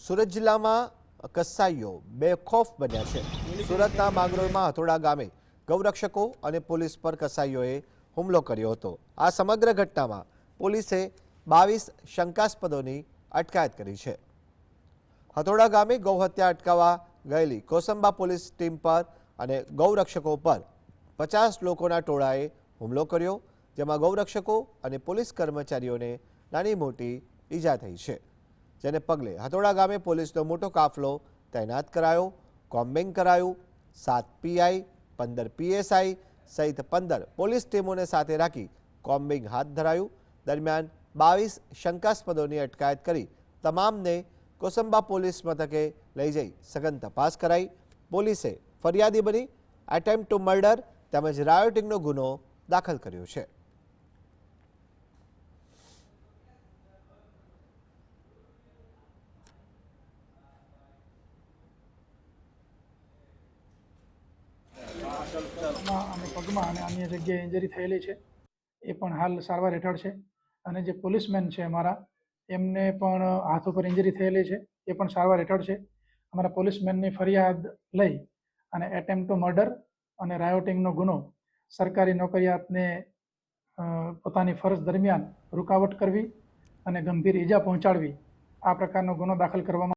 સુરત જિલ્લામાં કસાઈઓ બેખોફ બન્યા છે। સુરતના માંગરોળમાં હથોડા ગામે ગૌરક્ષકો અને પોલીસ પર કસાઈઓએ હુમલો કર્યો હતો। આ સમગ્ર ઘટનામાં પોલીસે 22 શંકાસ્પદોની અટકાયત કરી છે। હથોડા ગામે ગૌહત્યા અટકાવવા ગયેલી કોસંબા પોલીસ ટીમ પર અને ગૌરક્ષકો પર 50 લોકોના ટોળાએ હુમલો કર્યો, જેમાં ગૌરક્ષકો અને પોલીસ કર્મચારીઓને નાની મોટી ઈજા થઈ છે। જેને પગલે હથોડા ગામે પોલીસનો મોટો કાફલો તૈનાત કરાયો, કોમ્બિંગ કરાયું। 7 પીઆઈ, 15 પીએસઆઈ સહિત 15 પોલીસ ટીમોને સાથે રાખી કોમ્બિંગ હાથ ધરાયું। દરમિયાન 22 શંકાસ્પદોની અટકાયત કરી તમામને કોસંબા પોલીસ મથકે લઈ જઈ સઘન તપાસ કરાઈ। પોલીસે ફરિયાદી બની એટેમ્પ્ટ ટુ મર્ડર તેમજ રાયોટિંગનો ગુનો દાખલ કર્યો છે। અને પગમાં અને અન્ય જગ્યાએ ઇન્જરી થયેલી છે, એ પણ હાલ સારવાર હેઠળ છે। અને જે પોલીસમેન છે અમારા, એમને પણ હાથ ઉપર ઇન્જરી થયેલી છે, એ પણ સારવાર હેઠળ છે। અમારા પોલીસમેનની ફરિયાદ લઈ અને એટેમ્પ્ટ ટુ મર્ડર અને રાયોટિંગનો ગુનો, સરકારી નોકરિયાતને પોતાની ફરજ દરમિયાન રૂકાવટ કરવી અને ગંભીર ઈજા પહોંચાડવી, આ પ્રકારનો ગુનો દાખલ કરવામાં